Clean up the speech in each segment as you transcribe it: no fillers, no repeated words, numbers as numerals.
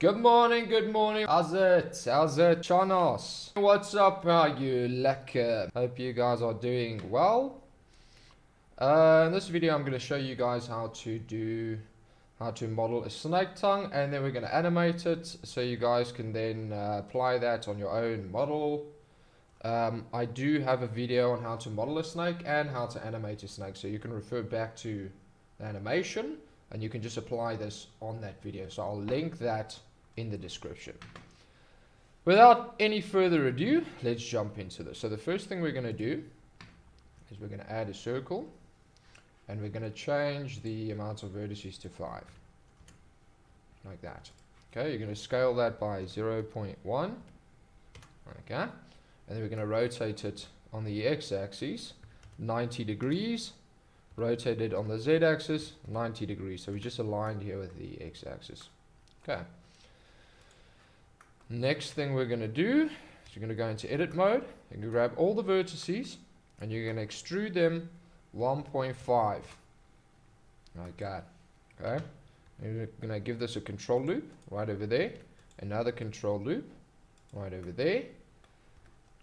Good morning, how's it, Chanos? What's up, how you lekker? Hope you guys are doing well. In this video I'm going to show you guys how to model a snake tongue, and then we're going to animate it so you guys can then apply that on your own model. I do have a video on how to model a snake and how to animate a snake, so you can refer back to the animation and you can just apply this on that video. So I'll link that in the description. Without any further ado, let's jump into this. So the first thing we're going to do is we're going to add a circle, and we're going to change the amount of vertices to 5, like that. Okay, you're going to scale that by 0.1, okay, and then we're going to rotate it on the x-axis 90 degrees, rotate it on the z-axis 90 degrees. So we just aligned here with the x-axis. Okay. Next thing we're going to do is you're going to go into edit mode and you grab all the vertices and you're going to extrude them 1.5, like that. Okay, and you're going to give this a control loop right over there, another control loop right over there,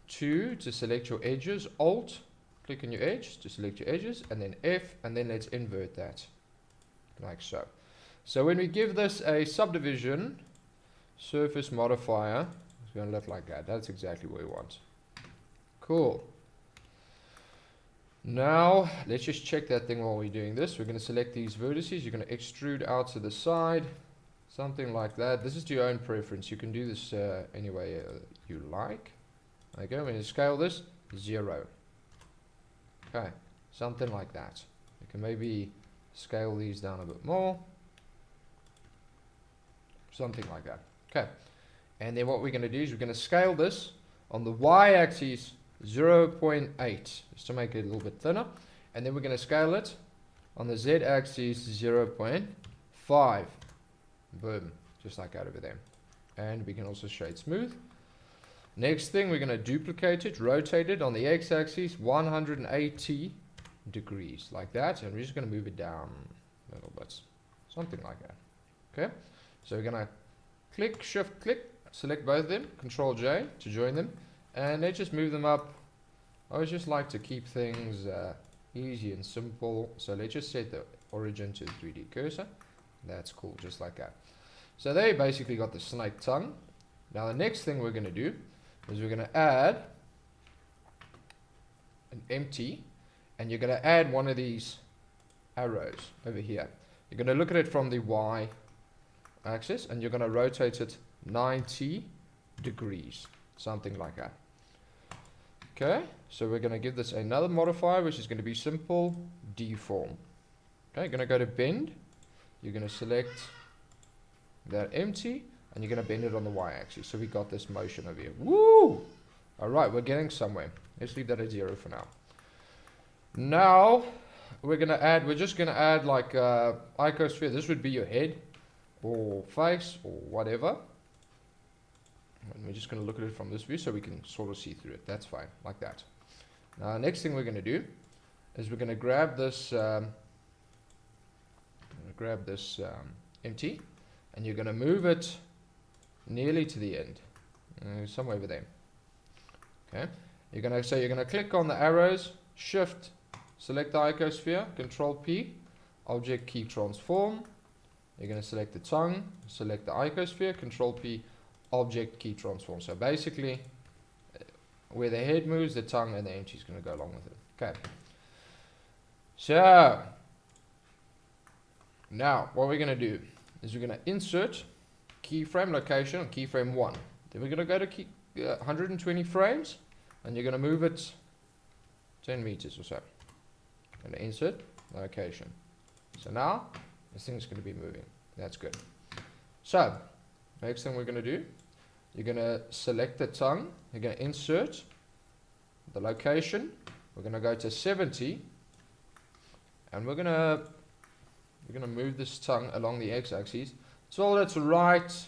2 to select your edges, alt click on your edge to select your edges, and then F, and then let's invert that like so. So when we give this a subdivision surface modifier, it's going to look like that. That's exactly what we want. Cool. Now let's just check that thing while we're doing this. We're going to select these vertices. You're going to extrude out to the side, something like that. This is to your own preference. You can do this any way you like. Okay, we're going to scale this 0. Okay, something like that. You can maybe scale these down a bit more, something like that. Okay, and then what we're going to do is we're going to scale this on the y-axis 0.8, just to make it a little bit thinner, and then we're going to scale it on the z-axis 0.5. Boom, just like that over there. And we can also shade smooth. Next thing, we're going to duplicate it, rotate it on the x-axis 180 degrees, like that, and we're just going to move it down a little bit, something like that. Okay, so we're going to click, shift click, select both of them, Control J to join them, and let's just move them up. I always just like to keep things easy and simple, so let's just set the origin to the 3D cursor. That's cool, just like that. So there you basically got the snake tongue. Now the next thing we're going to do is we're going to add an empty, and you're going to add one of these arrows over here. You're going to look at it from the y axis and you're going to rotate it 90 degrees, something like that. Okay, so we're going to give this another modifier, which is going to be simple deform. Okay, you're going to go to bend, you're going to select that empty, and you're going to bend it on the y-axis. So we got this motion over here. Woo! Alright, we're getting somewhere. Let's leave that at 0 for now. Now we're just going to add like icosphere. This would be your head or face or whatever. And we're just going to look at it from this view so we can sort of see through it. That's fine, like that. Now next thing we're going to do is we're going to grab this empty, and you're going to move it nearly to the end, somewhere over there. Okay, you're going to click on the arrows, shift, select the icosphere, Control P, object key transform. You're going to select the tongue, select the icosphere, Control P, object key transform. So basically, where the head moves, the tongue and the empty is going to go along with it. Okay. So now what we're going to do is we're going to insert keyframe location on keyframe 1. Then we're going to go to 120 frames, and you're going to move it 10 meters or so. Going to insert location. So now this thing is going to be moving. That's good. So next thing we're going to do, you're going to select the tongue, you're going to insert the location, we're going to go to 70, and we're going to move this tongue along the x-axis so that's right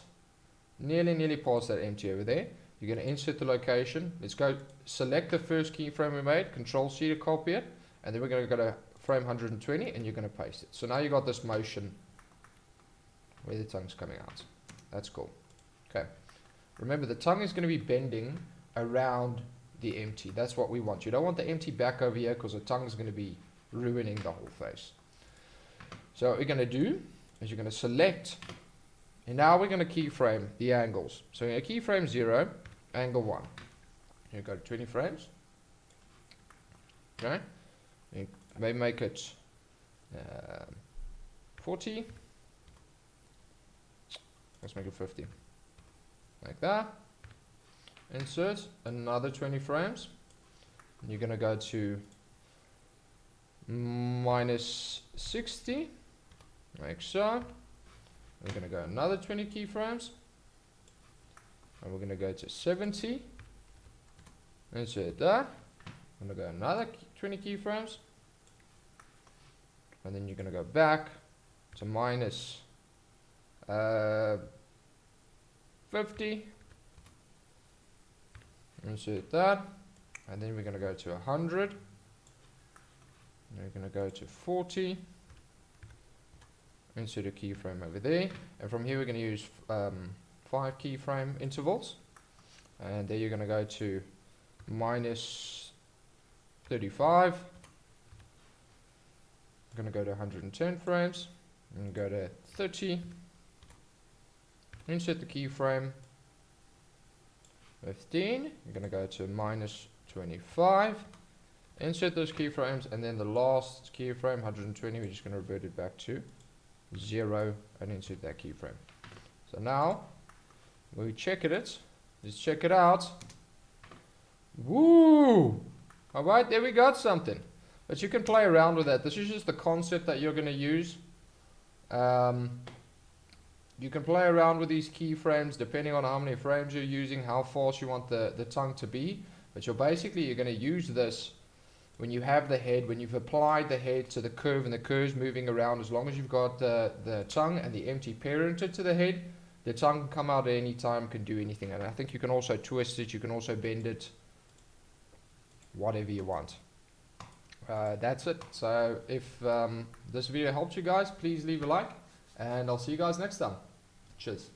nearly past that empty over there. You're going to insert the location. Let's go select the first keyframe we made, Control C to copy it, and then we're going to go to frame 120 and you're going to paste it. So now you got this motion where the tongue's coming out. That's cool. Okay. Remember, the tongue is going to be bending around the empty. That's what we want. You don't want the empty back over here because the tongue is going to be ruining the whole face. So what we're going to do is you're going to select, and now we're going to keyframe the angles. So you're going to keyframe 0, angle 1. You go to 20 frames. Okay. You may make it 40. Let's make it 50. Like that. Insert another 20 frames. You're going to go to minus 60. Like so. We're going to go another 20 keyframes. And we're going to go to 70. Insert that. I'm going to go another 20 keyframes. And then you're going to go back to minus 50. Insert that. And then we're going to go to 100. And we're going to go to 40. Insert a keyframe over there. And from here we're going to use 5 keyframe intervals. And there you're going to go to minus 35. I'm going to go to 110 frames and go to 30. Insert the keyframe 15. You're going to go to minus 25. Insert those keyframes, and then the last keyframe 120. We're just going to revert it back to 0 and insert that keyframe. So now when we check it, let's check it out. Woo! Alright, there we got something. But you can play around with that. This is just the concept that you're going to use. You can play around with these keyframes depending on how many frames you're using, how fast you want the tongue to be. But you're going to use this when you have the head, when you've applied the head to the curve and the curve's moving around. As long as you've got the tongue and the empty parented to the head, the tongue can come out at any time, can do anything. And I think you can also twist it, you can also bend it, whatever you want. That's it. So if this video helped you guys, please leave a like, and I'll see you guys next time. Cheers.